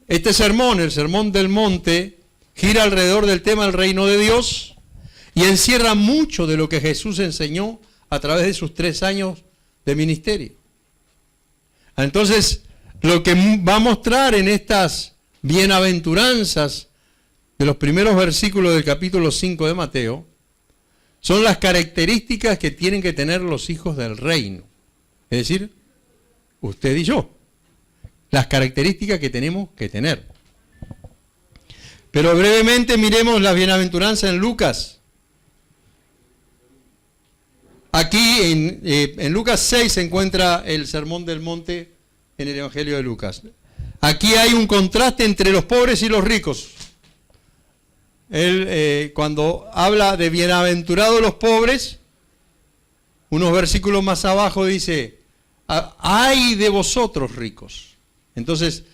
Este sermón, el Sermón del Monte, gira alrededor del tema del reino de Dios y encierra mucho de lo que Jesús enseñó a través de sus 3 años de ministerio. Entonces, lo que va a mostrar en estas bienaventuranzas de los primeros versículos del capítulo 5 de Mateo son las características que tienen que tener los hijos del reino. Es decir, usted y yo. Las características que tenemos que tener. Pero brevemente miremos las bienaventuranzas en Lucas. Aquí en Lucas 6 se encuentra el Sermón del Monte en el Evangelio de Lucas. Aquí hay un contraste entre los pobres y los ricos. Él, cuando habla de bienaventurados los pobres, unos versículos más abajo dice, ay de vosotros ricos. Entonces,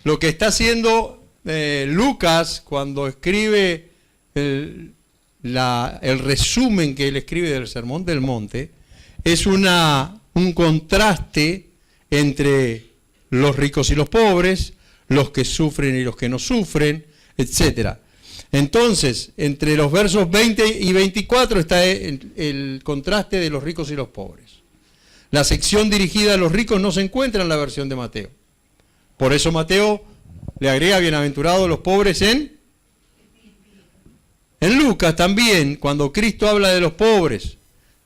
lo que está haciendo Lucas cuando escribe el resumen que él escribe del Sermón del Monte, es un contraste entre los ricos y los pobres, los que sufren y los que no sufren, etc. Entonces, entre los versos 20 y 24 está el contraste de los ricos y los pobres. La sección dirigida a los ricos no se encuentra en la versión de Mateo. Por eso Mateo le agrega bienaventurados los pobres en Lucas también, cuando Cristo habla de los pobres,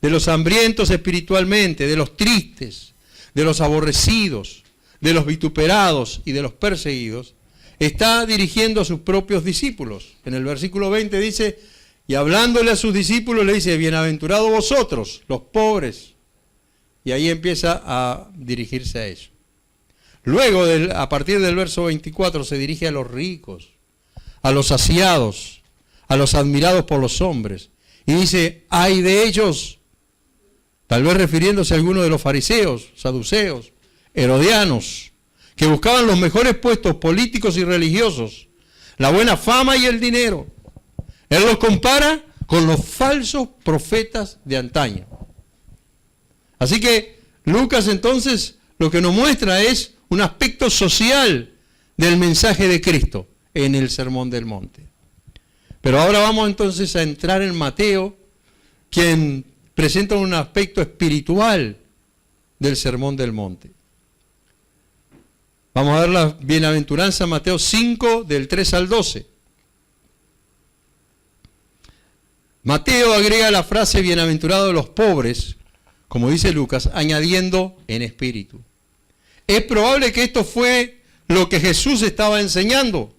de los hambrientos espiritualmente, de los tristes, de los aborrecidos, de los vituperados y de los perseguidos, está dirigiendo a sus propios discípulos. En el versículo 20 dice, y hablándole a sus discípulos le dice, bienaventurados vosotros, los pobres. Y ahí empieza a dirigirse a ellos. Luego, a partir del verso 24, se dirige a los ricos, a los saciados, a los admirados por los hombres. Y dice, ay de ellos, tal vez refiriéndose a algunos de los fariseos, saduceos, herodianos, que buscaban los mejores puestos políticos y religiosos, la buena fama y el dinero. Él los compara con los falsos profetas de antaño. Así que Lucas entonces lo que nos muestra es un aspecto social del mensaje de Cristo en el Sermón del Monte. Pero ahora vamos entonces a entrar en Mateo, quien presenta un aspecto espiritual del Sermón del Monte. Vamos a ver la bienaventuranza Mateo 5, del 3 al 12. Mateo agrega la frase bienaventurados los pobres, como dice Lucas, añadiendo en espíritu. Es probable que esto fue lo que Jesús estaba enseñando.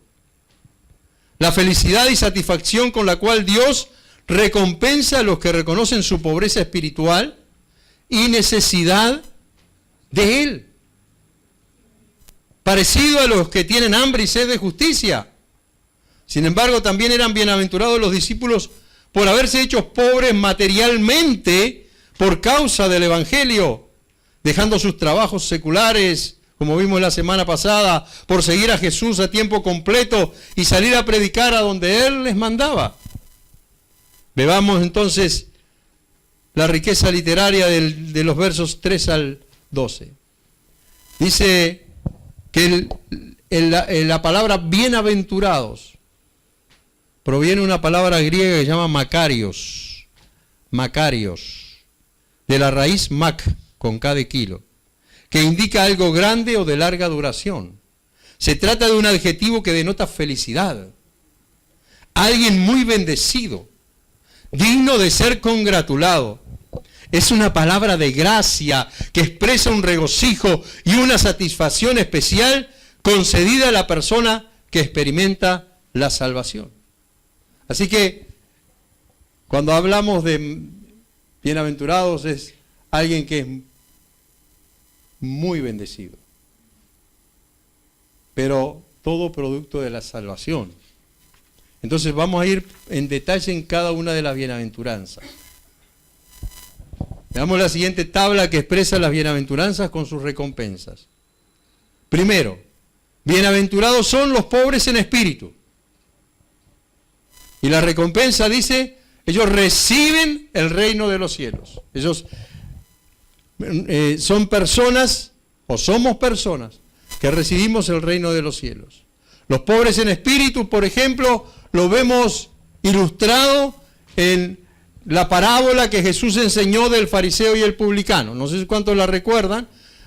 La felicidad y satisfacción con la cual Dios recompensa a los que reconocen su pobreza espiritual y necesidad de Él. Parecido a los que tienen hambre y sed de justicia. Sin embargo, también eran bienaventurados los discípulos por haberse hecho pobres materialmente por causa del Evangelio, dejando sus trabajos seculares, como vimos la semana pasada, por seguir a Jesús a tiempo completo y salir a predicar a donde Él les mandaba. Veamos entonces la riqueza literaria de los versos 3 al 12. Dice que la palabra bienaventurados proviene de una palabra griega que se llama makarios, de la raíz mak, con K de kilo, que indica algo grande o de larga duración. Se trata de un adjetivo que denota felicidad. Alguien muy bendecido, digno de ser congratulado. Es una palabra de gracia que expresa un regocijo y una satisfacción especial concedida a la persona que experimenta la salvación. Así que cuando hablamos de bienaventurados es alguien que es muy bendecido, pero todo producto de la salvación. Entonces vamos a ir en detalle en cada una de las bienaventuranzas. Veamos la siguiente tabla que expresa las bienaventuranzas con sus recompensas. Primero, bienaventurados son los pobres en espíritu. Y la recompensa dice, ellos reciben el reino de los cielos. Ellos son personas, o somos personas, que recibimos el reino de los cielos. Los pobres en espíritu, por ejemplo, lo vemos ilustrado en la parábola que Jesús enseñó del fariseo y el publicano. No sé cuántos la recuerdan,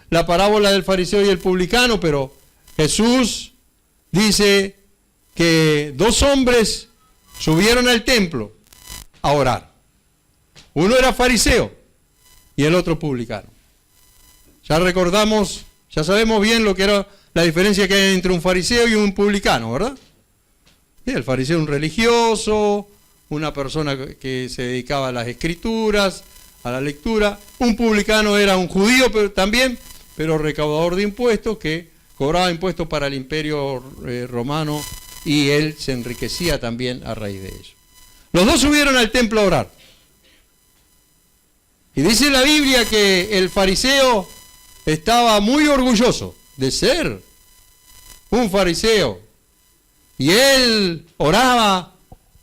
la parábola del fariseo y el publicano, pero Jesús dice que dos hombres subieron al templo a orar. Uno era fariseo y el otro publicano. Ya recordamos, ya sabemos bien lo que era la diferencia que hay entre un fariseo y un publicano, ¿verdad? Sí, el fariseo un religioso, una persona que se dedicaba a las escrituras, a la lectura. Un publicano era un judío pero recaudador de impuestos, que cobraba impuestos para el imperio romano, y él se enriquecía también a raíz de ello. Los dos subieron al templo a orar. Y dice la Biblia que el fariseo estaba muy orgulloso de ser un fariseo. Y él oraba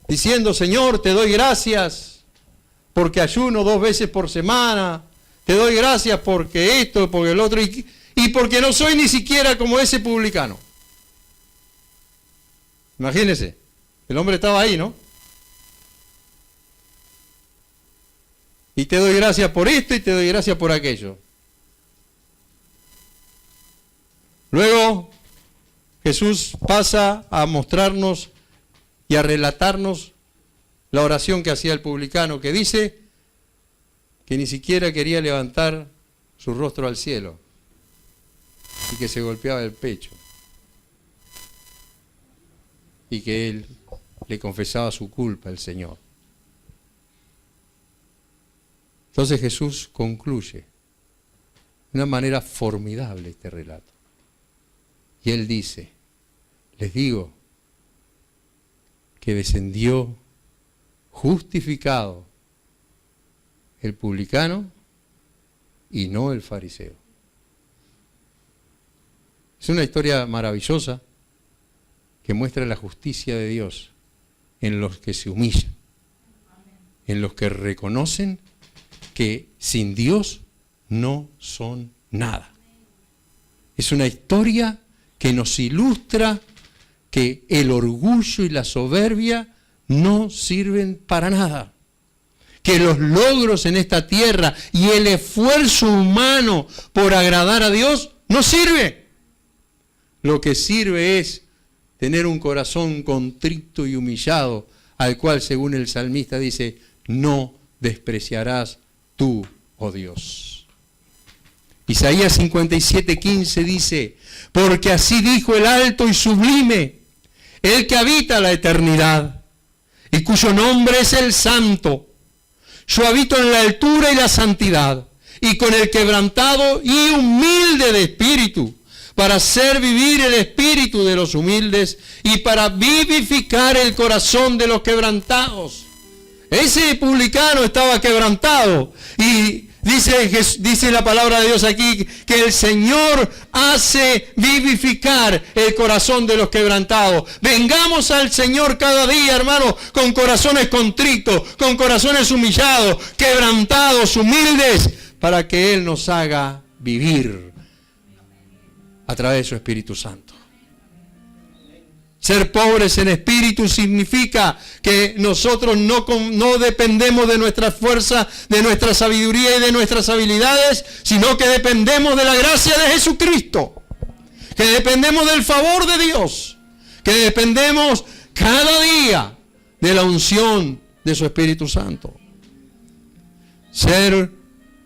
diciendo: Señor, te doy gracias porque ayuno 2 veces por semana. Te doy gracias porque esto, porque el otro, y porque no soy ni siquiera como ese publicano. Imagínense, el hombre estaba ahí, ¿no? Y te doy gracias por esto y te doy gracias por aquello. Luego Jesús pasa a mostrarnos y a relatarnos la oración que hacía el publicano, que dice que ni siquiera quería levantar su rostro al cielo y que se golpeaba el pecho y que él le confesaba su culpa al Señor. Entonces Jesús concluye de una manera formidable este relato. Y él dice: les digo que descendió justificado el publicano y no el fariseo. Es una historia maravillosa que muestra la justicia de Dios en los que se humillan, en los que reconocen que sin Dios no son nada. Es una historia que nos ilustra que el orgullo y la soberbia no sirven para nada. Que los logros en esta tierra y el esfuerzo humano por agradar a Dios no sirve. Lo que sirve es tener un corazón contrito y humillado, al cual, según el salmista dice, no despreciarás tú, oh Dios. Isaías 57:15 dice: porque así dijo el alto y sublime, el que habita la eternidad, y cuyo nombre es el Santo. Yo habito en la altura y la santidad, y con el quebrantado y humilde de espíritu, para hacer vivir el espíritu de los humildes y para vivificar el corazón de los quebrantados. Ese publicano estaba quebrantado y dice la palabra de Dios aquí que el Señor hace vivificar el corazón de los quebrantados. Vengamos al Señor cada día, hermanos, con corazones contritos, con corazones humillados, quebrantados, humildes, para que Él nos haga vivir a través de su Espíritu Santo. Ser pobres en espíritu significa que nosotros no dependemos de nuestra fuerza, de nuestra sabiduría y de nuestras habilidades, sino que dependemos de la gracia de Jesucristo, que dependemos del favor de Dios, que dependemos cada día de la unción de su Espíritu Santo. Ser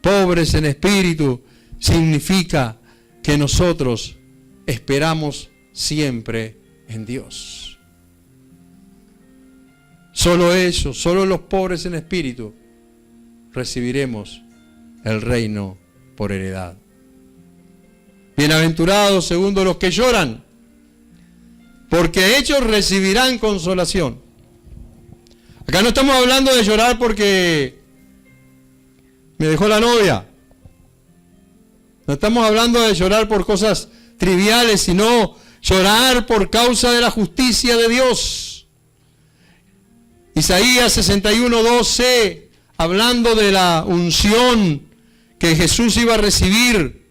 pobres en espíritu significa que nosotros esperamos siempre en Dios. Solo ellos, solo los pobres en espíritu, recibiremos el reino por heredad. Bienaventurados, segundo, los que lloran, porque ellos recibirán consolación. Acá no estamos hablando de llorar porque me dejó la novia. No estamos hablando de llorar por cosas triviales, sino llorar por causa de la justicia de Dios. Isaías 61:12, hablando de la unción que Jesús iba a recibir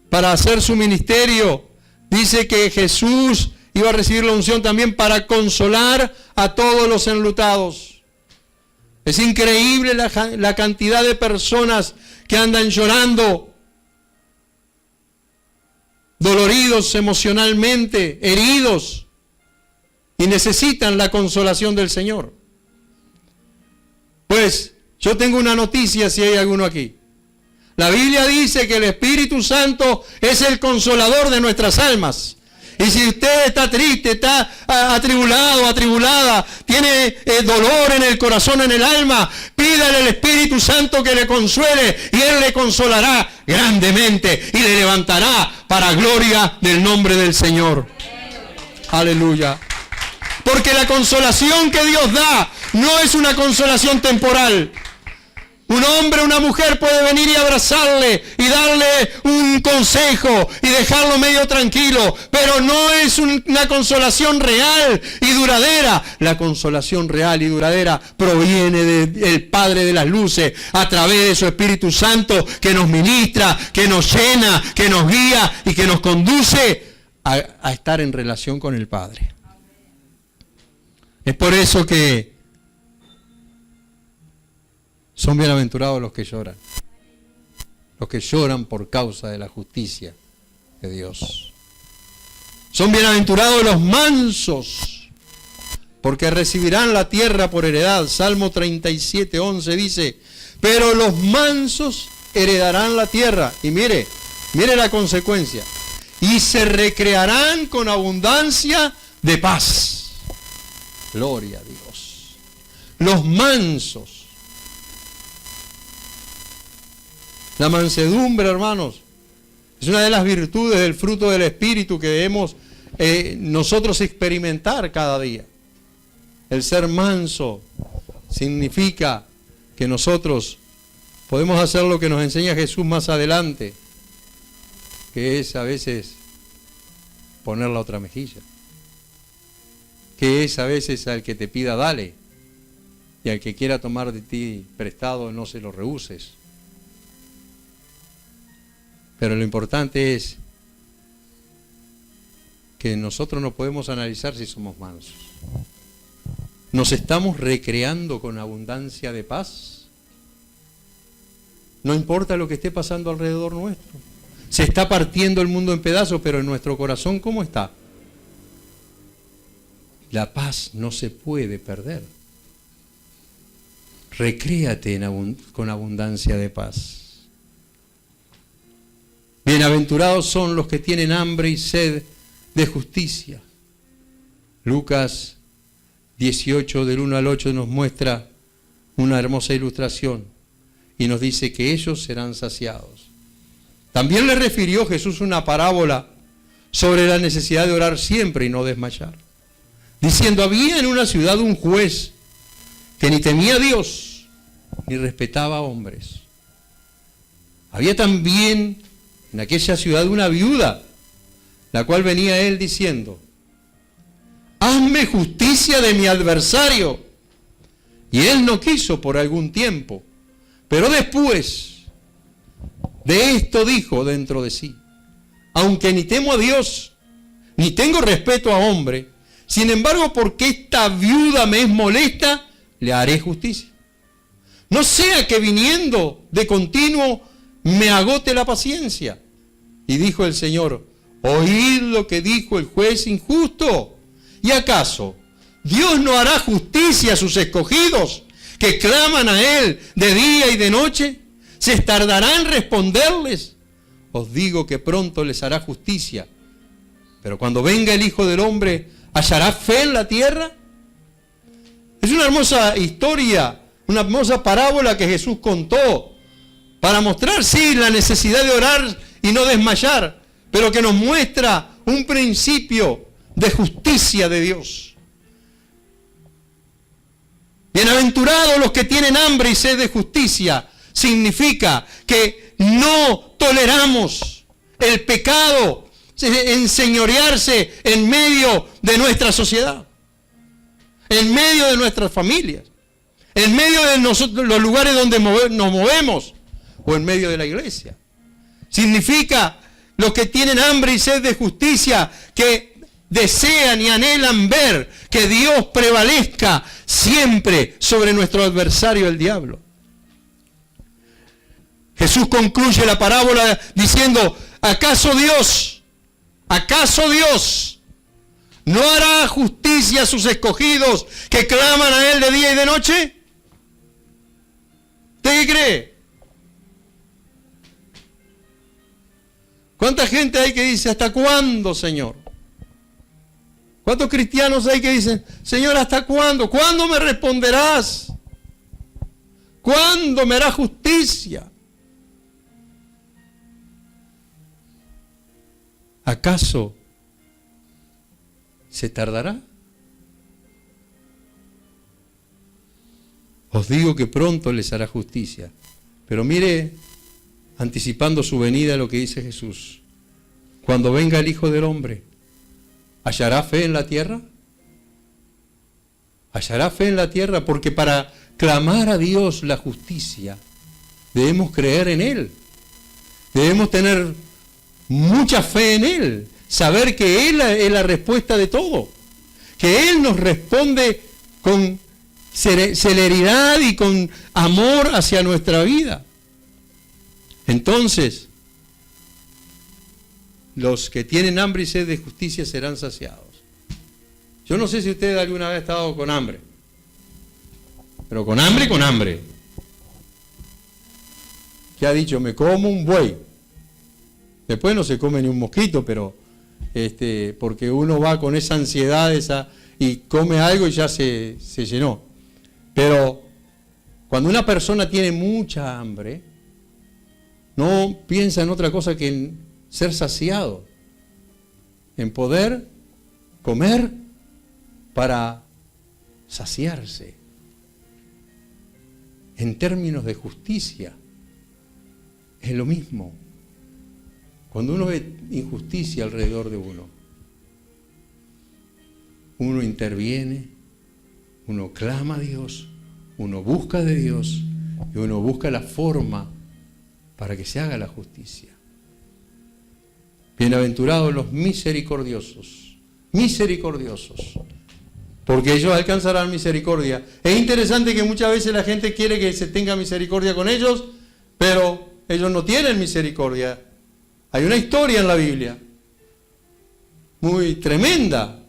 para hacer su ministerio, dice que Jesús iba a recibir la unción también para consolar a todos los enlutados. Es increíble la cantidad de personas que andan llorando, doloridos emocionalmente, heridos, y necesitan la consolación del Señor. Pues yo tengo una noticia si hay alguno aquí. La Biblia dice que el Espíritu Santo es el consolador de nuestras almas. Y si usted está triste, está atribulado, atribulada, tiene dolor en el corazón, en el alma, pídale al Espíritu Santo que le consuele y Él le consolará grandemente y le levantará para gloria del nombre del Señor. Aleluya. Porque la consolación que Dios da no es una consolación temporal. Un hombre, una mujer puede venir y abrazarle y darle un consejo y dejarlo medio tranquilo, pero no es una consolación real y duradera. La consolación real y duradera proviene del Padre de las luces a través de su Espíritu Santo que nos ministra, que nos llena, que nos guía y que nos conduce a estar en relación con el Padre. Es por eso que son bienaventurados los que lloran por causa de la justicia de Dios. Son bienaventurados los mansos, porque recibirán la tierra por heredad. Salmo 37:11 dice, pero los mansos heredarán la tierra. Y mire la consecuencia. Y se recrearán con abundancia de paz. Gloria a Dios. Los mansos. La mansedumbre, hermanos, es una de las virtudes del fruto del Espíritu que debemos nosotros experimentar cada día. El ser manso significa que nosotros podemos hacer lo que nos enseña Jesús más adelante, que es a veces poner la otra mejilla, que es a veces al que te pida dale, y al que quiera tomar de ti prestado no se lo rehuses. Pero lo importante es que nosotros no podemos analizar si somos mansos. ¿Nos estamos recreando con abundancia de paz? No importa lo que esté pasando alrededor nuestro. Se está partiendo el mundo en pedazos, pero en nuestro corazón, ¿cómo está? La paz no se puede perder. Recréate con abundancia de paz. Bienaventurados son los que tienen hambre y sed de justicia. Lucas 18 del 1 al 8 nos muestra una hermosa ilustración y nos dice que ellos serán saciados. También le refirió Jesús una parábola sobre la necesidad de orar siempre y no desmayar, diciendo, había en una ciudad un juez que ni temía a Dios ni respetaba a hombres. Había también en aquella ciudad una viuda, la cual venía a él diciendo, hazme justicia de mi adversario. Y él no quiso por algún tiempo, pero después de esto dijo dentro de sí, aunque ni temo a Dios, ni tengo respeto a hombre, sin embargo, porque esta viuda me es molesta, le haré justicia. No sea que viniendo de continuo me agote la paciencia. Y dijo el Señor, oíd lo que dijo el juez injusto. ¿Y acaso Dios no hará justicia a sus escogidos que claman a Él de día y de noche? ¿Se tardará en responderles? Os digo que pronto les hará justicia. Pero cuando venga el Hijo del Hombre, ¿hallará fe en la tierra? Es una hermosa historia, una hermosa parábola que Jesús contó para mostrar, sí, la necesidad de orar y no desmayar, pero que nos muestra un principio de justicia de Dios. Bienaventurados los que tienen hambre y sed de justicia, significa que no toleramos el pecado enseñorearse en medio de nuestra sociedad, en medio de nuestras familias, en medio de los lugares donde nos movemos o en medio de la iglesia. Significa los que tienen hambre y sed de justicia que desean y anhelan ver que Dios prevalezca siempre sobre nuestro adversario, el diablo. Jesús concluye la parábola diciendo, ¿acaso Dios no hará justicia a sus escogidos que claman a Él de día y de noche? ¿Usted qué cree? ¿Cuánta gente hay que dice, ¿hasta cuándo, Señor? ¿Cuántos cristianos hay que dicen, Señor, ¿hasta cuándo? ¿Cuándo me responderás? ¿Cuándo me harás justicia? ¿Acaso se tardará? Os digo que pronto les hará justicia. Pero mire, anticipando su venida, lo que dice Jesús. Cuando venga el Hijo del Hombre, ¿hallará fe en la tierra? ¿Hallará fe en la tierra? Porque para clamar a Dios la justicia, debemos creer en Él. Debemos tener mucha fe en Él. Saber que Él es la respuesta de todo. Que Él nos responde con celeridad y con amor hacia nuestra vida. Entonces, los que tienen hambre y sed de justicia serán saciados. Yo no sé si usted alguna vez ha estado con hambre, pero con hambre. ¿Qué ha dicho? Me como un buey. Después no se come ni un mosquito, pero porque uno va con esa ansiedad y come algo y ya se llenó. Pero cuando una persona tiene mucha hambre, no piensa en otra cosa que en ser saciado, en poder comer para saciarse. En términos de justicia, es lo mismo. Cuando uno ve injusticia alrededor de uno interviene, uno clama a Dios, uno busca de Dios y uno busca la forma para que se haga la justicia. Bienaventurados los misericordiosos, porque ellos alcanzarán misericordia. Es interesante que muchas veces la gente quiere que se tenga misericordia con ellos, pero ellos no tienen misericordia. Hay una historia en la Biblia muy tremenda.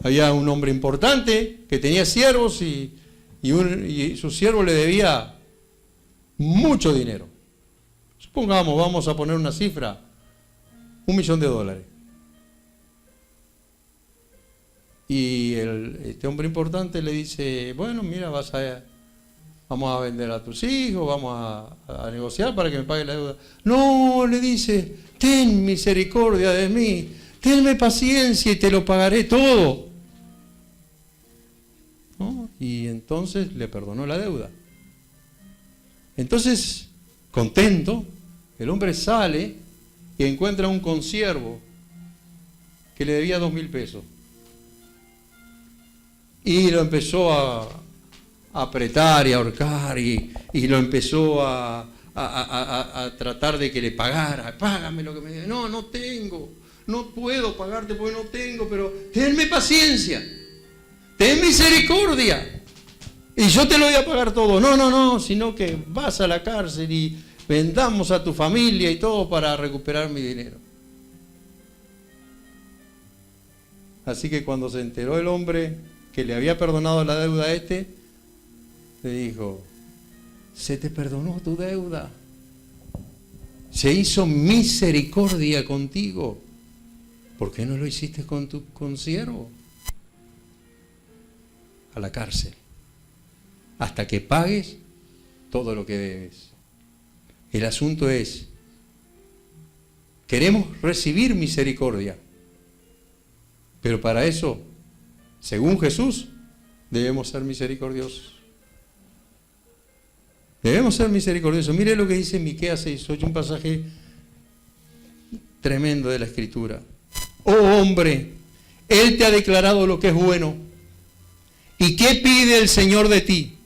Había un hombre importante que tenía siervos y su siervo le debía mucho dinero. Supongamos, vamos a poner una cifra, $1.000.000. Y este hombre importante le dice, bueno, mira, vamos a vender a tus hijos, vamos a negociar para que me pague la deuda. No, le dice, ten misericordia de mí, tenme paciencia y te lo pagaré todo. ¿No? Y entonces le perdonó la deuda. Entonces, contento, el hombre sale y encuentra un consiervo que le debía $2.000. Y lo empezó a apretar y a ahorcar y lo empezó a tratar de que le pagara. Págame lo que me debe. No tengo, no puedo pagarte porque no tengo, pero tenme paciencia, ten misericordia y yo te lo voy a pagar todo. No, sino que vas a la cárcel y vendamos a tu familia y todo para recuperar mi dinero. Así que cuando se enteró el hombre que le había perdonado la deuda a le dijo, se te perdonó tu deuda, se hizo misericordia contigo, ¿por qué no lo hiciste con tu consiervo? A la cárcel, hasta que pagues todo lo que debes. El asunto es, queremos recibir misericordia, pero para eso, según Jesús, debemos ser misericordiosos. Debemos ser misericordiosos. Mire lo que dice Miqueas 6:8, un pasaje tremendo de la Escritura. Oh hombre, Él te ha declarado lo que es bueno. ¿Y qué pide el Señor de ti?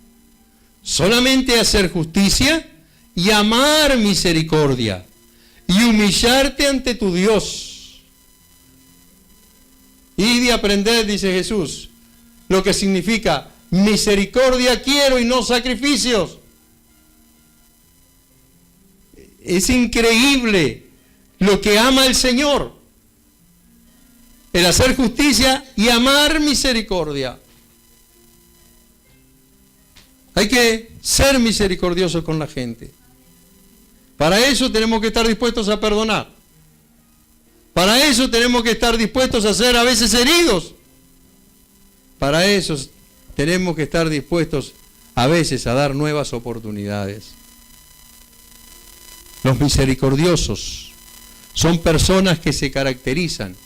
Solamente hacer justicia y amar misericordia y humillarte ante tu Dios. y aprended, dice Jesús, lo que significa misericordia quiero y no sacrificios. Es increíble lo que ama el Señor. El hacer justicia y amar misericordia. Hay que ser misericordiosos con la gente. Para eso tenemos que estar dispuestos a perdonar. Para eso tenemos que estar dispuestos a ser a veces heridos. Para eso tenemos que estar dispuestos a veces a dar nuevas oportunidades. Los misericordiosos son personas que se caracterizan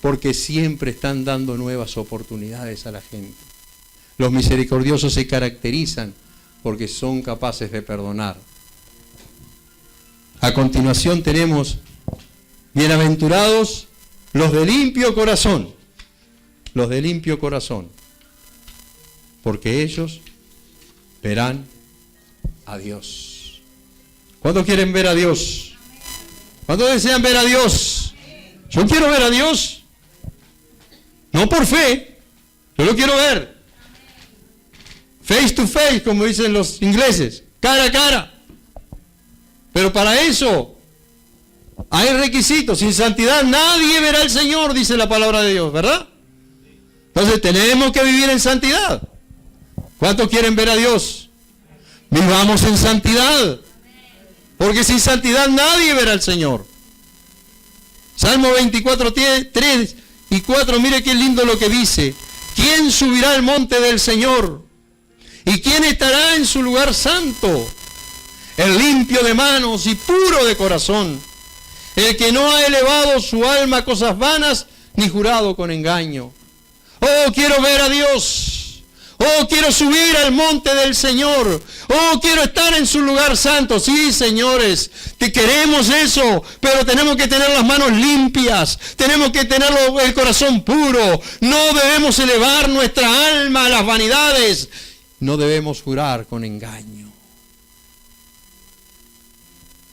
porque siempre están dando nuevas oportunidades a la gente. Los misericordiosos se caracterizan porque son capaces de perdonar. A continuación tenemos, bienaventurados los de limpio corazón, los de limpio corazón, porque ellos verán a Dios. ¿Cuántos quieren ver a Dios? ¿Cuántos desean ver a Dios? Yo quiero ver a Dios, no por fe, yo lo quiero ver. Face to face, como dicen los ingleses, cara a cara. Pero para eso hay requisitos. Sin santidad nadie verá al Señor, dice la palabra de Dios, ¿verdad? Entonces tenemos que vivir en santidad. ¿Cuántos quieren ver a Dios? Vivamos en santidad. Porque sin santidad nadie verá al Señor. Salmo 24, 3 y 4, mire qué lindo lo que dice. ¿Quién subirá al monte del Señor? ¿Y quién estará en su lugar santo? El limpio de manos y puro de corazón, el que no ha elevado su alma a cosas vanas, ni jurado con engaño. Oh, quiero ver a Dios. Oh, quiero subir al monte del Señor. Oh, quiero estar en su lugar santo. Sí, señores, que queremos eso, pero tenemos que tener las manos limpias. Tenemos que tener el corazón puro. No debemos elevar nuestra alma a las vanidades. No debemos jurar con engaño.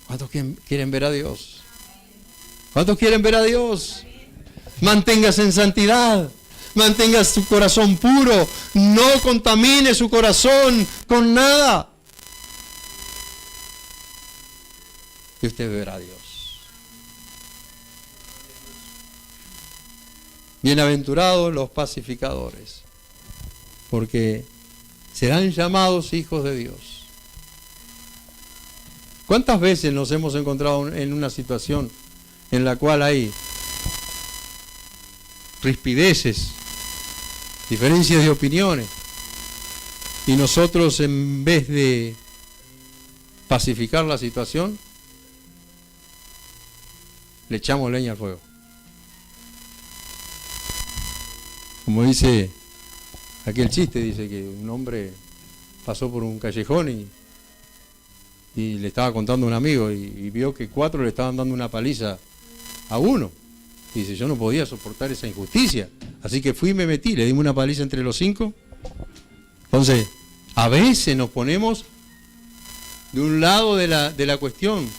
¿Cuántos quieren ver a Dios? ¿Cuántos quieren ver a Dios? Manténgase en santidad. Mantenga su corazón puro. No contamine su corazón con nada. Y usted verá a Dios. Bienaventurados los pacificadores, porque serán llamados hijos de Dios. ¿Cuántas veces nos hemos encontrado en una situación en la cual hay rispideces, diferencias de opiniones, y nosotros, en vez de pacificar la situación, le echamos leña al fuego? Como dice aquel chiste, dice que un hombre pasó por un callejón y le estaba contando a un amigo y vio que 4 le estaban dando una paliza a uno. Y dice, yo no podía soportar esa injusticia, así que fui y me metí, le dimos una paliza entre los 5. Entonces, a veces nos ponemos de un lado de la cuestión,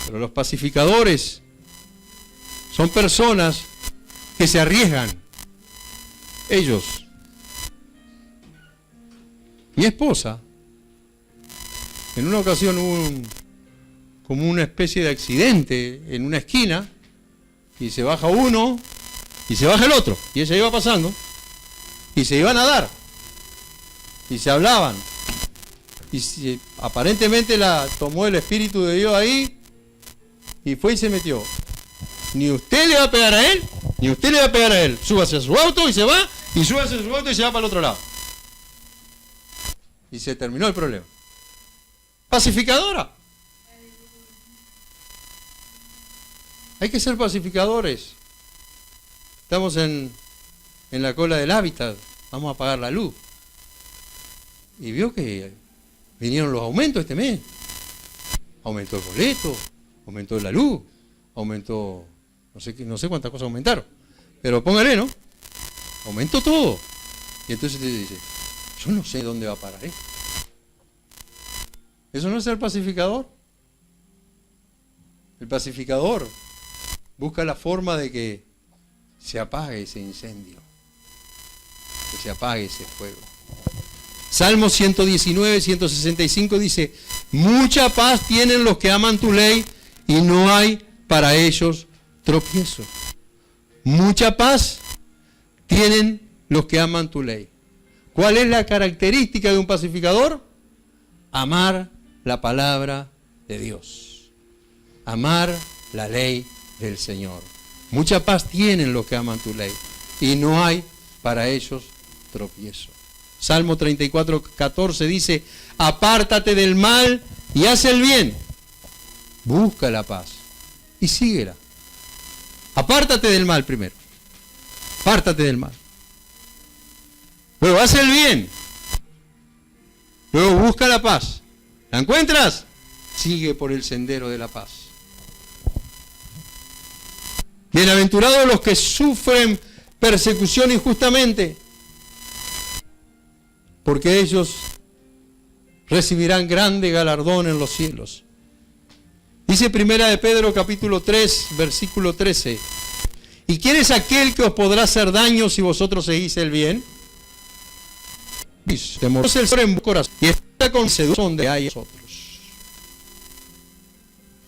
pero los pacificadores son personas que se arriesgan. Ellos, mi esposa, en una ocasión hubo como una especie de accidente en una esquina, y se baja uno y se baja el otro, y ella iba pasando y se iban a dar y se hablaban, y aparentemente la tomó el Espíritu de Dios ahí y fue y se metió. Ni usted le va a pegar a él, ni usted le va a pegar a él. Súbase a su auto y se va, y súbase a su auto y se va para el otro lado. Y se terminó el problema. Pacificadora. Hay que ser pacificadores. Estamos en la cola del hábitat, vamos a apagar la luz. Y vio que vinieron los aumentos este mes. Aumentó el boleto, aumentó la luz, aumentó, no sé cuántas cosas aumentaron. Pero póngale, ¿no? Aumentó todo. Y entonces te dice, yo no sé dónde va a parar esto. ¿Eso no es ser pacificador? El pacificador busca la forma de que se apague ese incendio, que se apague ese fuego. Salmo 119, 165 dice, mucha paz tienen los que aman tu ley y no hay para ellos tropiezo. Mucha paz tienen los que aman tu ley. ¿Cuál es la característica de un pacificador? Amar la palabra de Dios. Amar la ley del Señor. Mucha paz tienen los que aman tu ley y no hay para ellos tropiezo. Salmo 34, 14 dice, apártate del mal y haz el bien. Busca la paz y síguela. Apártate del mal primero. Apártate del mal. Luego haz el bien. Luego busca la paz. ¿La encuentras? Sigue por el sendero de la paz. Bienaventurados los que sufren persecución injustamente, porque ellos recibirán grande galardón en los cielos. Dice Primera de Pedro capítulo 3, versículo 13. ¿Y quién es aquel que os podrá hacer daño si vosotros seguís el bien? Temor el Señor en vuestro corazón y está con seducción donde hay otros.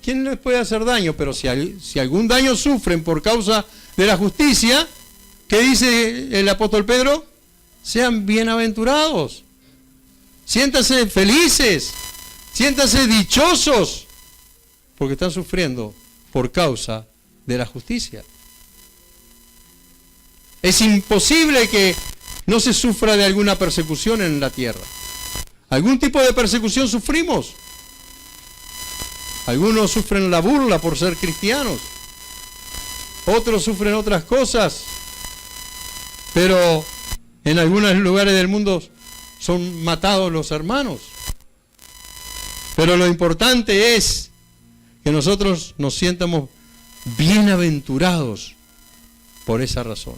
¿Quién les puede hacer daño? Pero si algún daño sufren por causa de la justicia, ¿qué dice el apóstol Pedro? Sean bienaventurados. Siéntanse felices. Siéntanse dichosos. Porque están sufriendo por causa de la justicia. Es imposible que no se sufra de alguna persecución en la tierra. Algún tipo de persecución sufrimos. Algunos sufren la burla por ser cristianos. Otros sufren otras cosas. Pero en algunos lugares del mundo son matados los hermanos. Pero lo importante es que nosotros nos sientamos bienaventurados por esa razón.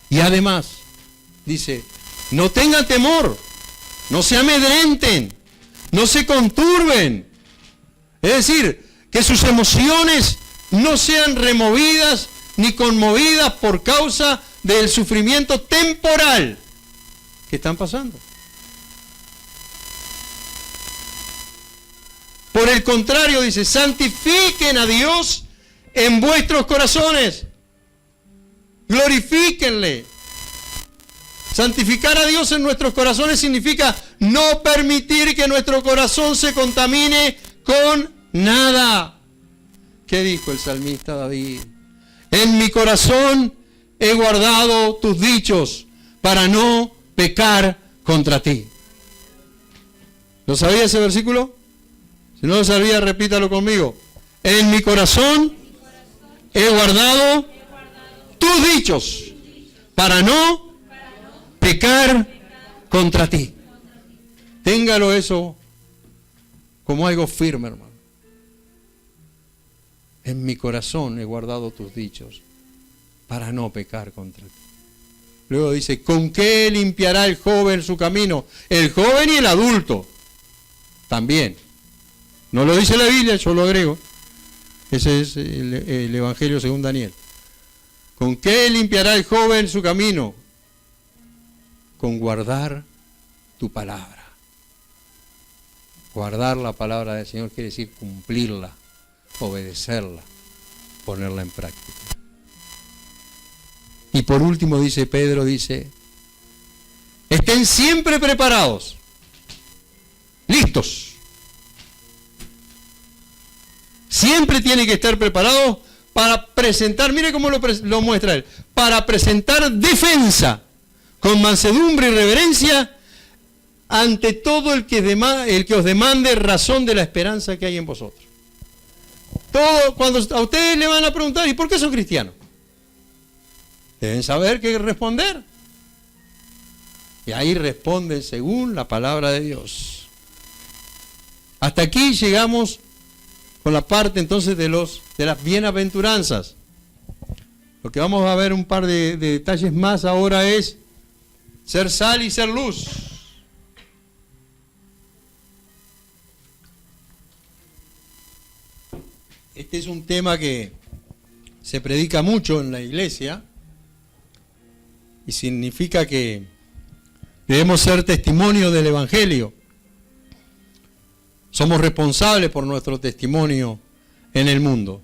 Y además, dice, no tengan temor, no se amedrenten, no se conturben. Es decir, que sus emociones no sean removidas ni conmovidas por causa del sufrimiento temporal que están pasando. Por el contrario, dice, santifiquen a Dios en vuestros corazones. Glorifíquenle. Santificar a Dios en nuestros corazones significa no permitir que nuestro corazón se contamine con nada. ¿Qué dijo el salmista David? En mi corazón he guardado tus dichos para no pecar contra ti. ¿Lo sabía ese versículo? Si no lo sabía, repítalo conmigo. En mi corazón he guardado tus dichos para no pecar contra ti. Téngalo eso como algo firme, hermano. En mi corazón he guardado tus dichos para no pecar contra ti. Luego dice, ¿con qué limpiará el joven su camino? El joven y el adulto también. No lo dice la Biblia, yo lo agrego. Ese es el Evangelio según Daniel. ¿Con qué limpiará el joven su camino? Con guardar tu palabra. Guardar la palabra del Señor quiere decir cumplirla, obedecerla, ponerla en práctica. Y por último dice Pedro, dice, estén siempre preparados, listos. Siempre tiene que estar preparado para presentar, mire cómo lo muestra él, para presentar defensa con mansedumbre y reverencia ante todo el que os demande razón de la esperanza que hay en vosotros. Todo, cuando a ustedes le van a preguntar, ¿y por qué son cristianos? Deben saber qué responder. Y ahí responden según la palabra de Dios. Hasta aquí llegamos con la parte entonces de las bienaventuranzas. Lo que vamos a ver un par de detalles más ahora es ser sal y ser luz. Este es un tema que se predica mucho en la iglesia, y significa que debemos ser testimonio del Evangelio. Somos responsables por nuestro testimonio en el mundo.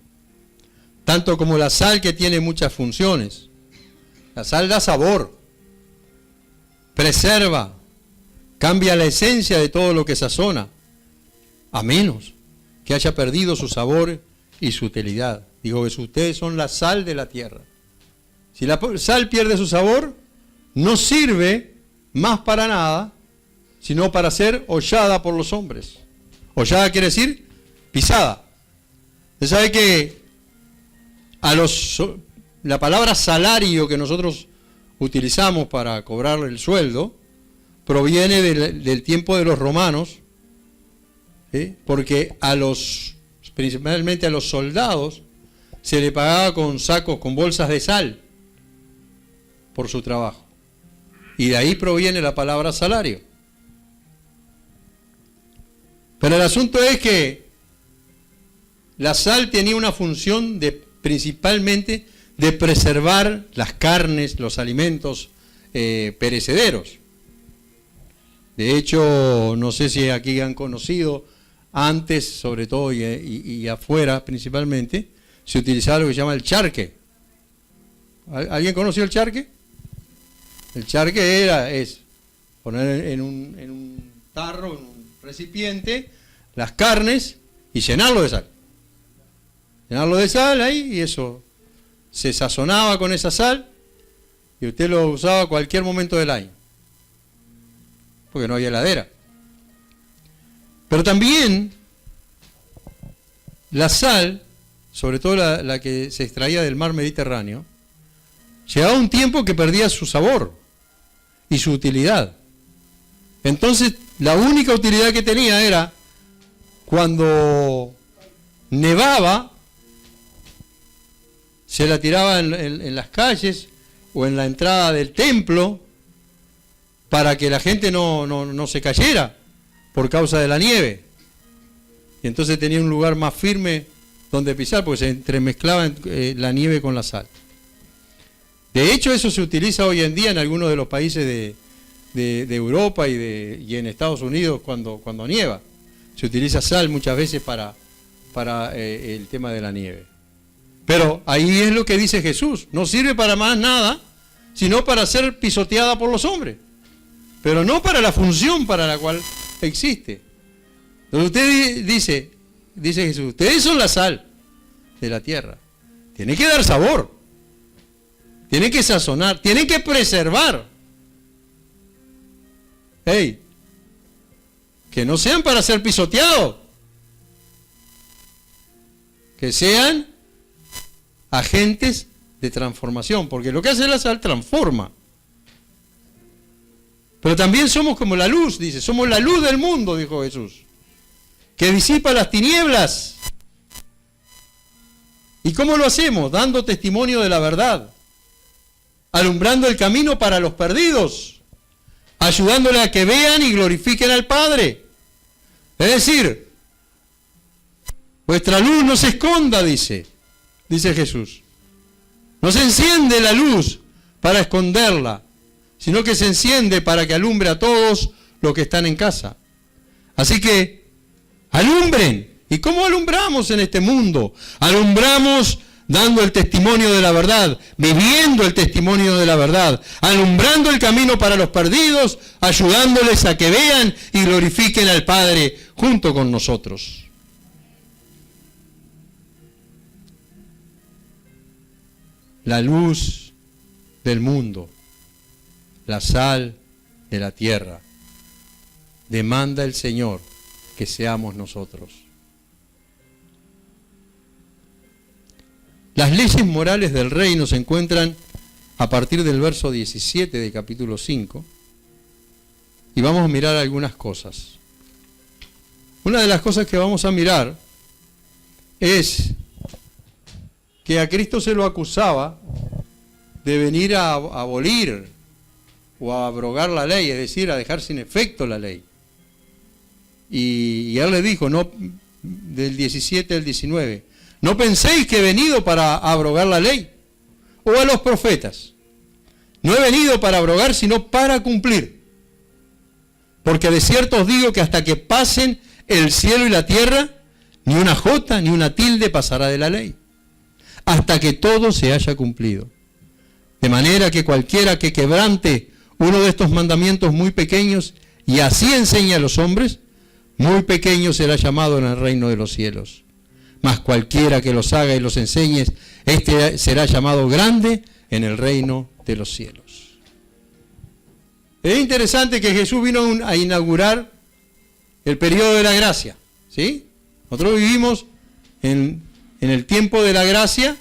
Tanto como la sal, que tiene muchas funciones. La sal da sabor, preserva, cambia la esencia de todo lo que sazona, a menos que haya perdido su sabor y su utilidad. Digo que ustedes son la sal de la tierra. Si la sal pierde su sabor, no sirve más para nada, sino para ser hollada por los hombres. Hollada quiere decir pisada. Usted sabe que la palabra salario que nosotros utilizamos para cobrar el sueldo proviene del tiempo de los romanos, ¿sí? Porque principalmente a los soldados se le pagaba con sacos, con bolsas de sal por su trabajo. Y de ahí proviene la palabra salario. Pero el asunto es que la sal tenía una función principalmente de preservar las carnes, los alimentos perecederos. De hecho, no sé si aquí han conocido, antes sobre todo y afuera principalmente, se utilizaba lo que se llama el charque. ¿Alguien conoció el charque? El charque es poner en un tarro, en un recipiente, las carnes y llenarlo de sal. Llenarlo de sal ahí, y eso se sazonaba con esa sal y usted lo usaba a cualquier momento del año, porque no había heladera. Pero también la sal, sobre todo la que se extraía del mar Mediterráneo, llegaba un tiempo que perdía su sabor y su utilidad. Entonces, la única utilidad que tenía era cuando nevaba, se la tiraba en las calles o en la entrada del templo para que la gente no se cayera por causa de la nieve. Y entonces tenía un lugar más firme donde pisar, porque se entremezclaba la nieve con la sal. De hecho, eso se utiliza hoy en día en algunos de los países de Europa y en Estados Unidos cuando nieva. Se utiliza sal muchas veces para el tema de la nieve. Pero ahí es lo que dice Jesús. No sirve para más nada, sino para ser pisoteada por los hombres. Pero no para la función para la cual existe. Entonces usted dice Jesús, ustedes son la sal de la tierra. Tienen que dar sabor. Tienen que sazonar. Tienen que preservar. ¡Ey! Que no sean para ser pisoteados. Que sean agentes de transformación. Porque lo que hace la sal transforma. Pero también somos como la luz, dice. Somos la luz del mundo, dijo Jesús. Que disipa las tinieblas. ¿Y cómo lo hacemos? Dando testimonio de la verdad. Alumbrando el camino para los perdidos. Ayudándole a que vean y glorifiquen al Padre. Es decir, vuestra luz no se esconda, dice Jesús. No se enciende la luz para esconderla, sino que se enciende para que alumbre a todos los que están en casa. Así que, alumbren. ¿Y cómo alumbramos en este mundo? Alumbramos dando el testimonio de la verdad, viviendo el testimonio de la verdad, alumbrando el camino para los perdidos, ayudándoles a que vean y glorifiquen al Padre junto con nosotros. La luz del mundo, la sal de la tierra, demanda el Señor que seamos nosotros. Las leyes morales del reino se encuentran a partir del verso 17 del capítulo 5 y vamos a mirar algunas cosas. Una de las cosas que vamos a mirar es que a Cristo se lo acusaba de venir a abolir o a abrogar la ley, es decir, a dejar sin efecto la ley. Y él le dijo, no, del 17 al 19, no penséis que he venido para abrogar la ley o a los profetas. No he venido para abrogar, sino para cumplir. Porque de cierto os digo que hasta que pasen el cielo y la tierra, ni una jota ni una tilde pasará de la ley, hasta que todo se haya cumplido. De manera que cualquiera que quebrante uno de estos mandamientos muy pequeños y así enseña a los hombres, muy pequeño será llamado en el reino de los cielos. Mas cualquiera que los haga y los enseñe, este será llamado grande en el reino de los cielos. Es interesante que Jesús vino a inaugurar el periodo de la gracia, ¿sí? Nosotros vivimos en el tiempo de la gracia,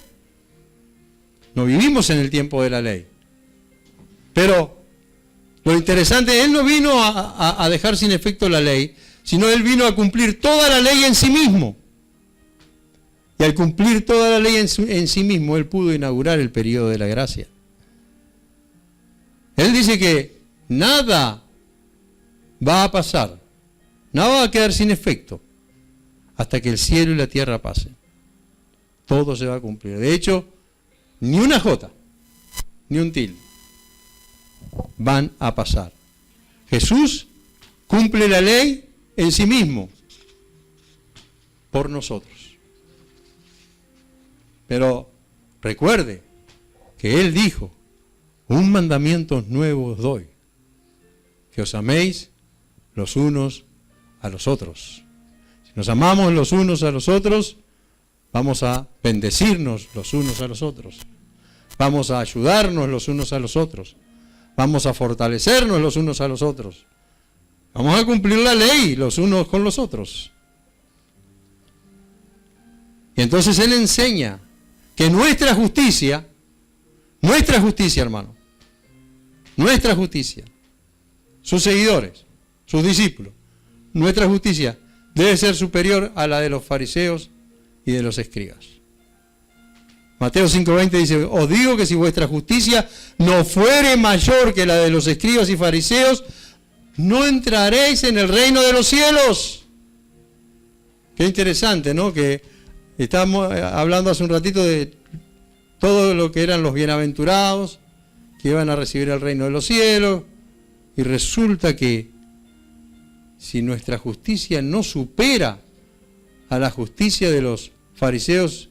no vivimos en el tiempo de la ley. Pero lo interesante, Él no vino a dejar sin efecto la ley, sino Él vino a cumplir toda la ley en sí mismo. Y al cumplir toda la ley en sí mismo, Él pudo inaugurar el periodo de la gracia. Él dice que nada va a pasar, nada va a quedar sin efecto, hasta que el cielo y la tierra pasen. Todo se va a cumplir. De hecho, ni una jota, ni un tilde van a pasar. Jesús cumple la ley en sí mismo, por nosotros. Pero recuerde que Él dijo, un mandamiento nuevo os doy, que os améis los unos a los otros. Si nos amamos los unos a los otros, vamos a bendecirnos los unos a los otros. Vamos a ayudarnos los unos a los otros. Vamos a fortalecernos los unos a los otros. Vamos a cumplir la ley los unos con los otros. Y entonces Él enseña que nuestra justicia, hermano, nuestra justicia, sus seguidores, sus discípulos, nuestra justicia debe ser superior a la de los fariseos y de los escribas. Mateo 5:20 dice, os digo que si vuestra justicia no fuere mayor que la de los escribas y fariseos, no entraréis en el reino de los cielos. Qué interesante, ¿no? Que estábamos hablando hace un ratito de todo lo que eran los bienaventurados, que iban a recibir el reino de los cielos, y resulta que si nuestra justicia no supera a la justicia de los fariseos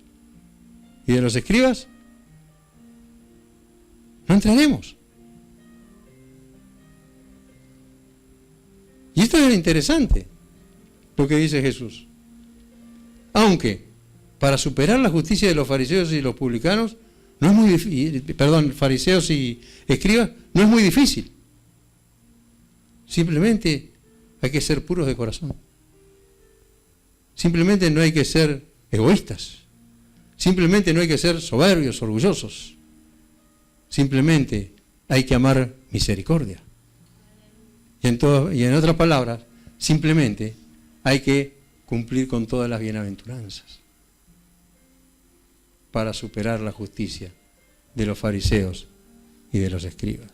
y de los escribas, no entraremos. Y esto es interesante, lo que dice Jesús. Aunque, para superar la justicia de los fariseos y los publicanos, no es muy difícil, fariseos y escribas, no es muy difícil. Simplemente hay que ser puros de corazón. Simplemente no hay que ser egoístas. Simplemente no hay que ser soberbios, orgullosos. Simplemente hay que amar misericordia. Y en otras palabras, simplemente hay que cumplir con todas las bienaventuranzas para superar la justicia de los fariseos y de los escribas.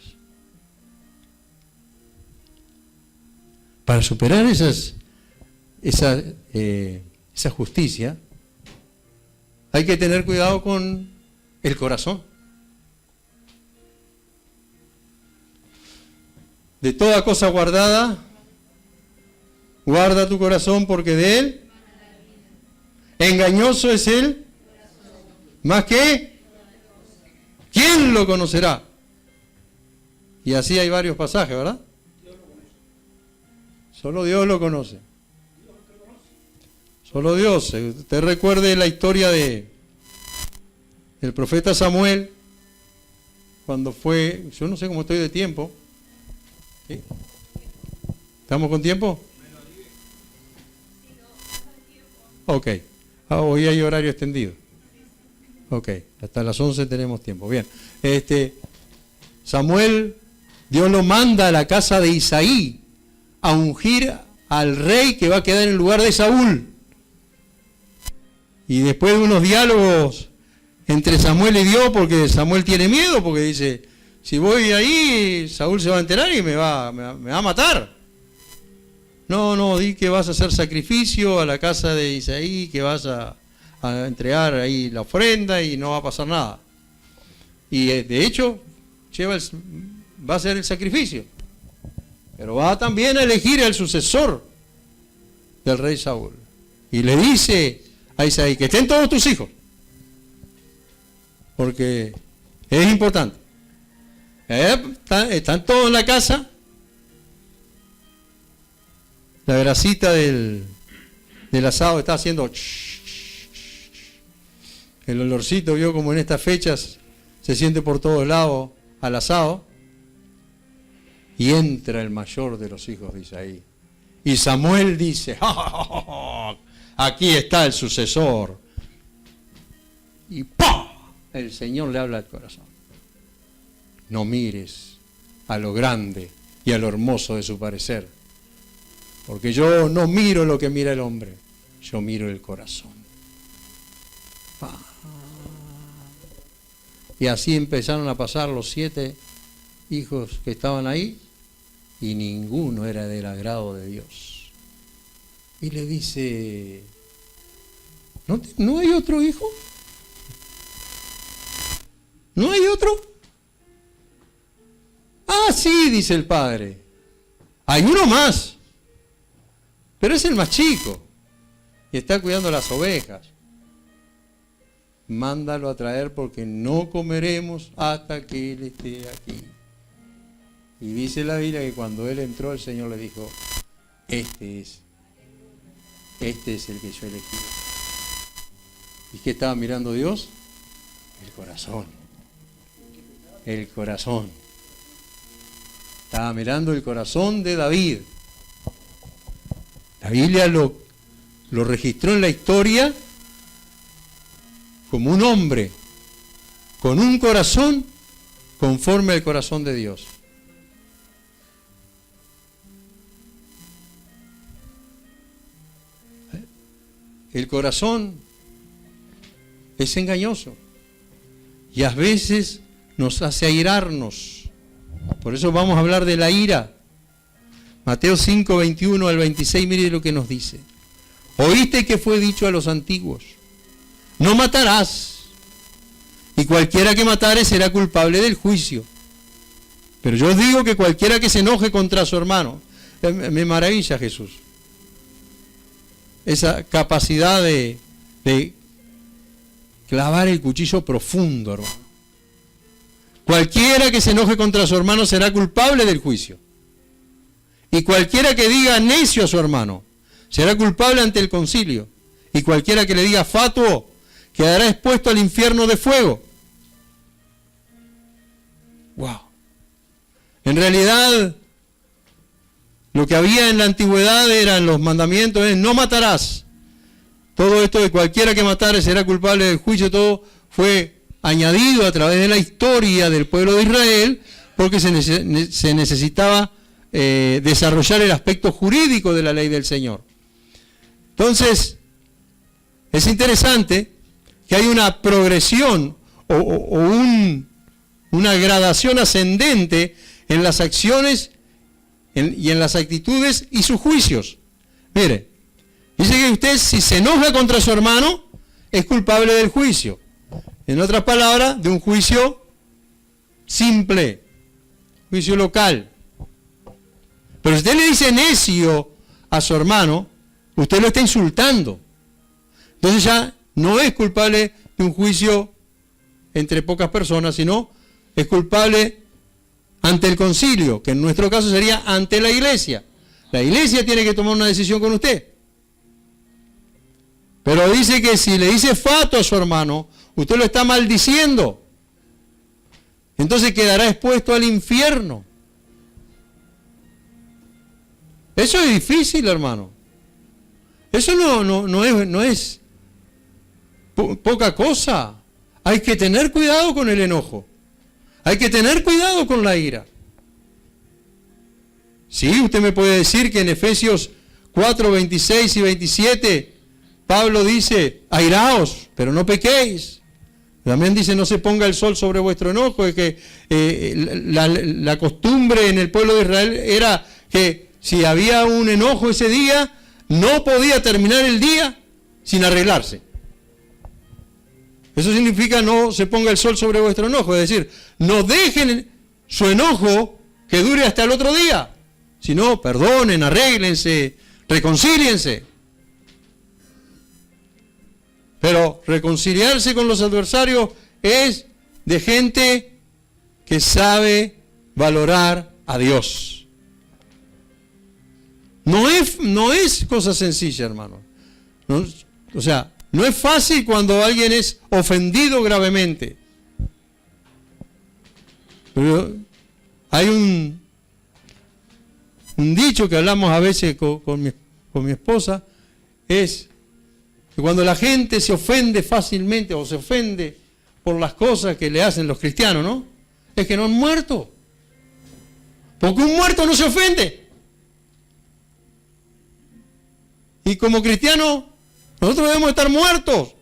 Para superar esa justicia, hay que tener cuidado con el corazón. De toda cosa guardada, guarda tu corazón, porque de él engañoso es él, más que ¿quién lo conocerá? Y así hay varios pasajes, ¿verdad? Solo Dios lo conoce. Solo Dios. Usted recuerde la historia del profeta Samuel, cuando fue, yo no sé cómo estoy de tiempo. ¿Sí? ¿Estamos con tiempo? Ok. Hoy hay horario extendido. Ok. Hasta las 11 tenemos tiempo. Bien. Samuel, Dios lo manda a la casa de Isaí a ungir al rey que va a quedar en lugar de Saúl. Y después de unos diálogos entre Samuel y Dios, porque Samuel tiene miedo, porque dice, si voy ahí, Saúl se va a enterar y me va a matar. No, di que vas a hacer sacrificio a la casa de Isaí, que vas a entregar ahí la ofrenda y no va a pasar nada. Y de hecho, va a hacer el sacrificio, pero va también a elegir el sucesor del rey Saúl. Y le dice a Isaí que estén todos tus hijos, porque es importante. Están todos en la casa. La grasita del asado está haciendo el olorcito, vio como en estas fechas se siente por todos lados al asado. Y entra el mayor de los hijos de Isaí. Y Samuel dice, ¡ja, ja, ja, ja! Aquí está el sucesor. Y ¡pum! El Señor le habla al corazón. No mires a lo grande y a lo hermoso de su parecer, porque yo no miro lo que mira el hombre, yo miro el corazón. Y así empezaron a pasar los 7 hijos que estaban ahí, y ninguno era del agrado de Dios. Y le dice, ¿no hay otro hijo? ¿No hay otro? Ah, sí, dice el padre. Hay uno más, pero es el más chico y está cuidando las ovejas. Mándalo a traer porque no comeremos hasta que él esté aquí. Y dice la Biblia que cuando él entró, el Señor le dijo, este es el que yo elegí. ¿Y qué estaba mirando Dios? El corazón. El corazón. Estaba mirando el corazón de David. La Biblia lo registró en la historia como un hombre con un corazón conforme al corazón de Dios. El corazón es engañoso y a veces nos hace airarnos. Por eso vamos a hablar de la ira. Mateo 5, 21 al 26, mire lo que nos dice. Oíste que fue dicho a los antiguos, no matarás, y cualquiera que matare será culpable del juicio. Pero yo os digo que cualquiera que se enoje contra su hermano, me maravilla Jesús, esa capacidad de clavar el cuchillo profundo, hermano. Cualquiera que se enoje contra su hermano será culpable del juicio. Y cualquiera que diga necio a su hermano será culpable ante el concilio. Y cualquiera que le diga fatuo quedará expuesto al infierno de fuego. ¡Wow! En realidad, lo que había en la antigüedad eran los mandamientos, no matarás. Todo esto de cualquiera que matare será culpable del juicio, todo fue añadido a través de la historia del pueblo de Israel, porque se necesitaba desarrollar el aspecto jurídico de la ley del Señor. Entonces, es interesante que hay una progresión o una gradación ascendente en las acciones y en las actitudes y sus juicios. Mire, dice que usted si se enoja contra su hermano es culpable del juicio. En otras palabras, de un juicio simple, juicio local. Pero si usted le dice necio a su hermano, usted lo está insultando. Entonces ya no es culpable de un juicio entre pocas personas, sino es culpable ante el concilio, que en nuestro caso sería ante la iglesia. La iglesia tiene que tomar una decisión con usted. Pero dice que si le dice fatuo a su hermano, usted lo está maldiciendo. Entonces quedará expuesto al infierno. Eso es difícil, hermano. Eso no es poca cosa. Hay que tener cuidado con el enojo. Hay que tener cuidado con la ira. Sí, usted me puede decir que en Efesios 4, 26 y 27, Pablo dice, airaos, pero no pequéis. También dice, no se ponga el sol sobre vuestro enojo. Es que la costumbre en el pueblo de Israel era que si había un enojo ese día, no podía terminar el día sin arreglarse. Eso significa no se ponga el sol sobre vuestro enojo. Es decir, no dejen su enojo que dure hasta el otro día. Si no, perdonen, arréglense, reconcíliense. Pero reconciliarse con los adversarios es de gente que sabe valorar a Dios. No es cosa sencilla, hermano. O sea, no es fácil cuando alguien es ofendido gravemente. Pero hay un dicho que hablamos a veces con mi esposa, es que cuando la gente se ofende fácilmente o se ofende por las cosas que le hacen los cristianos, ¿no? Es que no han muerto. Porque un muerto no se ofende. Y como cristianos, nosotros debemos estar muertos.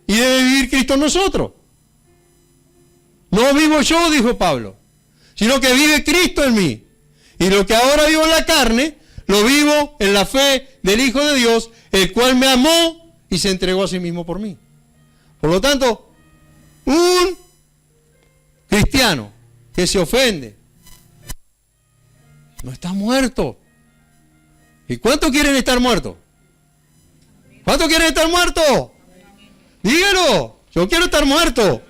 Y debe vivir Cristo en nosotros. No vivo yo, dijo Pablo, sino que vive Cristo en mí. Y lo que ahora vivo en la carne, lo vivo en la fe del Hijo de Dios, el cual me amó y se entregó a sí mismo por mí. Por lo tanto, un cristiano que se ofende no está muerto. ¿Y cuántos quieren estar muertos? ¿Cuántos quieren estar muertos? Dígalo, yo quiero estar muerto.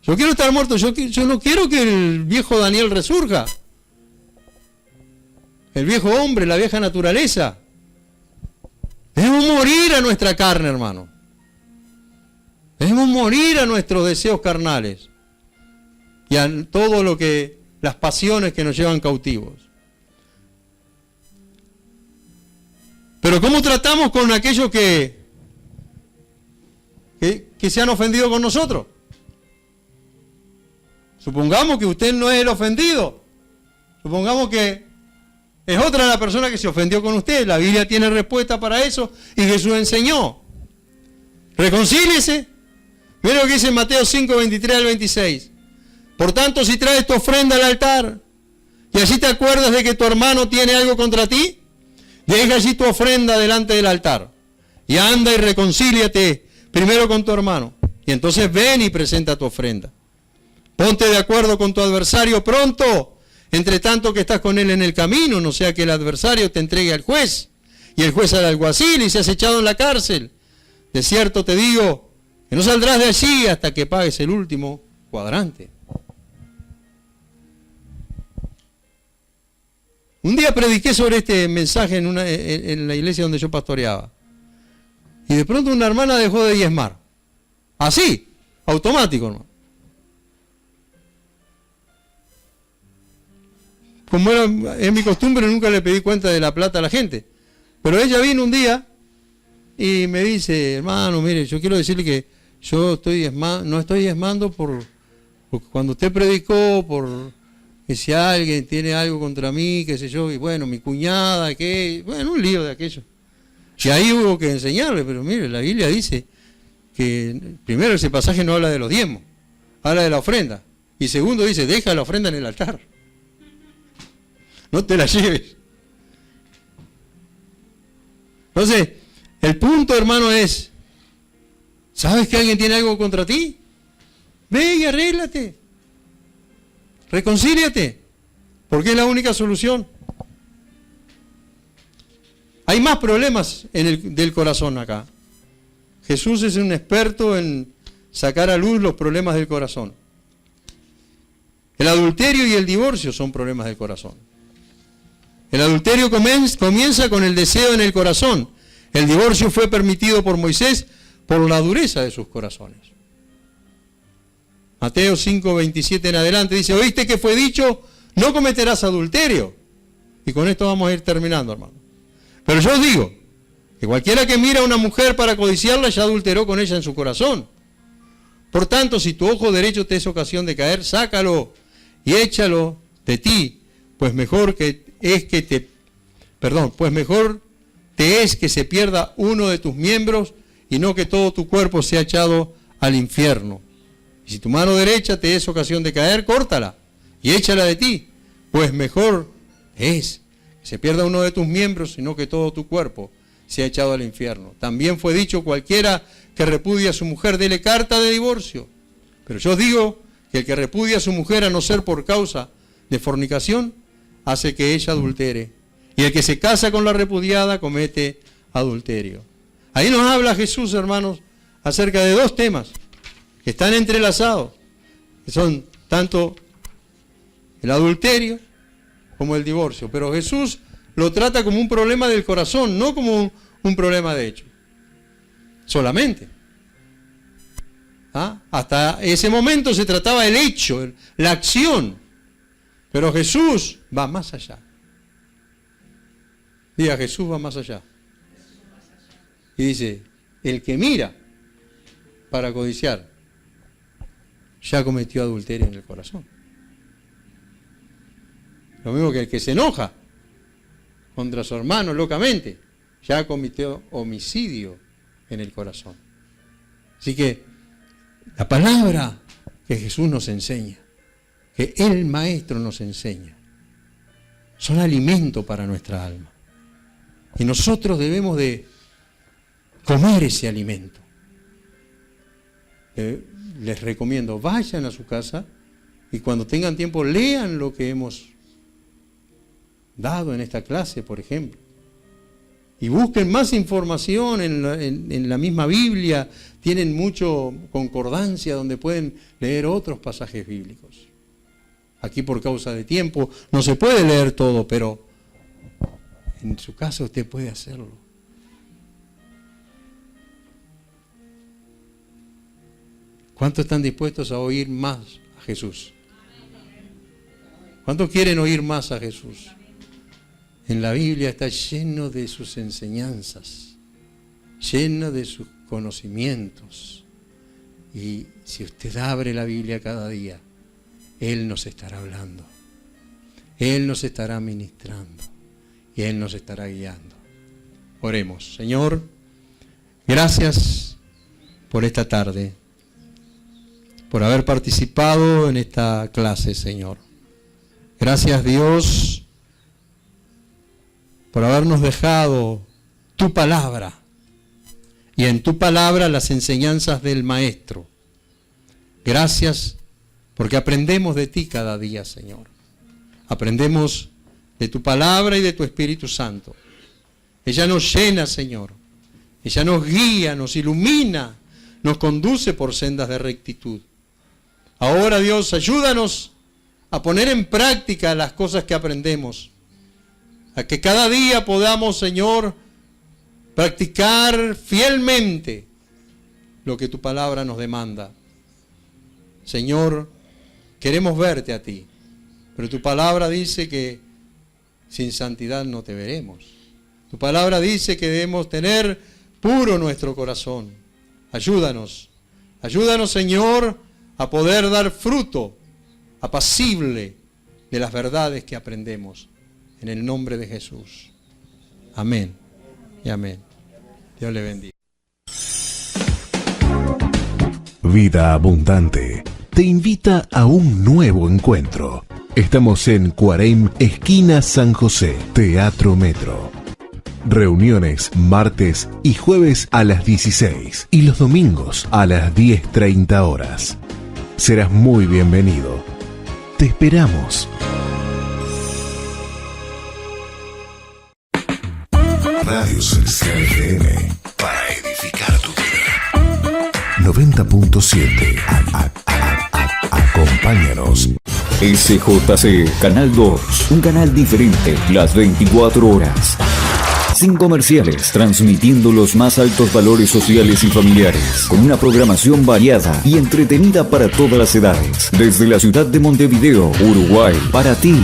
Yo quiero estar muerto, yo no quiero que el viejo Daniel resurja. El viejo hombre, la vieja naturaleza. Debemos morir a nuestra carne, hermano. Debemos morir a nuestros deseos carnales. Y a todo lo que, las pasiones que nos llevan cautivos. Pero ¿cómo tratamos con aquellos que se han ofendido con nosotros? Supongamos que usted no es el ofendido. Supongamos que es otra la persona que se ofendió con usted. La Biblia tiene respuesta para eso y Jesús enseñó. Reconcíliese. Mira lo que dice en Mateo 5, 23 al 26. Por tanto, si traes tu ofrenda al altar y así te acuerdas de que tu hermano tiene algo contra ti, deja allí tu ofrenda delante del altar y anda y reconcíliate primero con tu hermano. Y entonces ven y presenta tu ofrenda. Ponte de acuerdo con tu adversario pronto, entre tanto que estás con él en el camino, no sea que el adversario te entregue al juez y el juez al alguacil y seas echado en la cárcel. De cierto te digo que no saldrás de allí hasta que pagues el último cuadrante. Un día prediqué sobre este mensaje en la iglesia donde yo pastoreaba. Y de pronto una hermana dejó de diezmar. Así, automático, hermano. Como es mi costumbre, nunca le pedí cuenta de la plata a la gente. Pero ella vino un día y me dice, hermano, mire, yo quiero decirle que yo no estoy diezmando porque cuando usted predicó, por que si alguien tiene algo contra mí, qué sé yo, y bueno, mi cuñada, bueno, un lío de aquello. Y ahí hubo que enseñarle, pero mire, la Biblia dice que primero ese pasaje no habla de los diezmos, habla de la ofrenda. Y segundo dice, deja la ofrenda en el altar. No te la lleves. Entonces, el punto, hermano, es, ¿sabes que alguien tiene algo contra ti? Ve y arréglate. Reconcíliate. Porque es la única solución. Hay más problemas del corazón acá. Jesús es un experto en sacar a luz los problemas del corazón. El adulterio y el divorcio son problemas del corazón. El adulterio comienza con el deseo en el corazón. El divorcio fue permitido por Moisés por la dureza de sus corazones. Mateo 5, 27 en adelante dice, ¿oíste que fue dicho? No cometerás adulterio. Y con esto vamos a ir terminando, hermano. Pero yo os digo, que cualquiera que mira a una mujer para codiciarla ya adulteró con ella en su corazón. Por tanto, si tu ojo derecho te es ocasión de caer, sácalo y échalo de ti, pues mejor te es que se pierda uno de tus miembros y no que todo tu cuerpo sea echado al infierno. Y si tu mano derecha te es ocasión de caer, córtala y échala de ti, pues mejor es que se pierda uno de tus miembros y no que todo tu cuerpo sea echado al infierno. También fue dicho, cualquiera que repudia a su mujer, dele carta de divorcio. Pero yo os digo que el que repudia a su mujer a no ser por causa de fornicación, hace que ella adultere. Y el que se casa con la repudiada comete adulterio. Ahí nos habla Jesús, hermanos, acerca de dos temas que están entrelazados, que son tanto el adulterio como el divorcio. Pero Jesús lo trata como un problema del corazón, no como un problema de hecho. Solamente. Hasta ese momento se trataba el hecho, la acción. Pero Jesús va más allá. Diga, Jesús va más allá. Y dice, el que mira para codiciar, ya cometió adulterio en el corazón. Lo mismo que el que se enoja contra su hermano locamente, ya cometió homicidio en el corazón. Así que la palabra que Jesús nos enseña, que el Maestro nos enseña, son alimento para nuestra alma. Y nosotros debemos de comer ese alimento. Les recomiendo, vayan a su casa y cuando tengan tiempo lean lo que hemos dado en esta clase, por ejemplo. Y busquen más información en la misma Biblia. Tienen mucho concordancia donde pueden leer otros pasajes bíblicos. Aquí por causa de tiempo no se puede leer todo, pero en su casa usted puede hacerlo. ¿Cuántos están dispuestos a oír más a Jesús? ¿Cuántos quieren oír más a Jesús? En la Biblia está lleno de sus enseñanzas, lleno de sus conocimientos. Y si usted abre la Biblia cada día, Él nos estará hablando. Él nos estará ministrando. Y Él nos estará guiando. Oremos. Señor, gracias por esta tarde, por haber participado en esta clase, Señor. Gracias, Dios, por habernos dejado tu palabra y en tu palabra las enseñanzas del Maestro. Gracias porque aprendemos de ti cada día, Señor. Aprendemos de tu palabra y de tu Espíritu Santo. Ella nos llena, Señor. Ella nos guía, nos ilumina, nos conduce por sendas de rectitud. Ahora, Dios, ayúdanos a poner en práctica las cosas que aprendemos. A que cada día podamos, Señor, practicar fielmente lo que tu palabra nos demanda. Señor, queremos verte a ti, pero tu palabra dice que sin santidad no te veremos. Tu palabra dice que debemos tener puro nuestro corazón. Ayúdanos, Señor, a poder dar fruto apacible de las verdades que aprendemos. En el nombre de Jesús. Amén y amén. Dios le bendiga. Vida Abundante te invita a un nuevo encuentro. Estamos en Cuareim, esquina San José, Teatro Metro. Reuniones martes y jueves a las 16 y los domingos a las 10:30 horas. Serás muy bienvenido. Te esperamos. Radio Celestial FM, para edificar tu vida. 90.7. Acompáñanos. SJC, Canal 2, un canal diferente, las 24 horas. Sin comerciales, transmitiendo los más altos valores sociales y familiares, con una programación variada y entretenida para todas las edades. Desde la ciudad de Montevideo, Uruguay, para ti.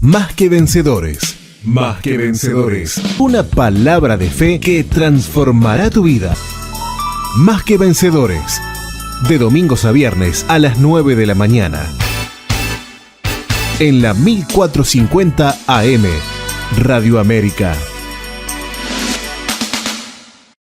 Más que vencedores. Más que vencedores. Una palabra de fe que transformará tu vida. Más que vencedores. De domingos a viernes a las 9 de la mañana. En la 1450 AM. Radio América.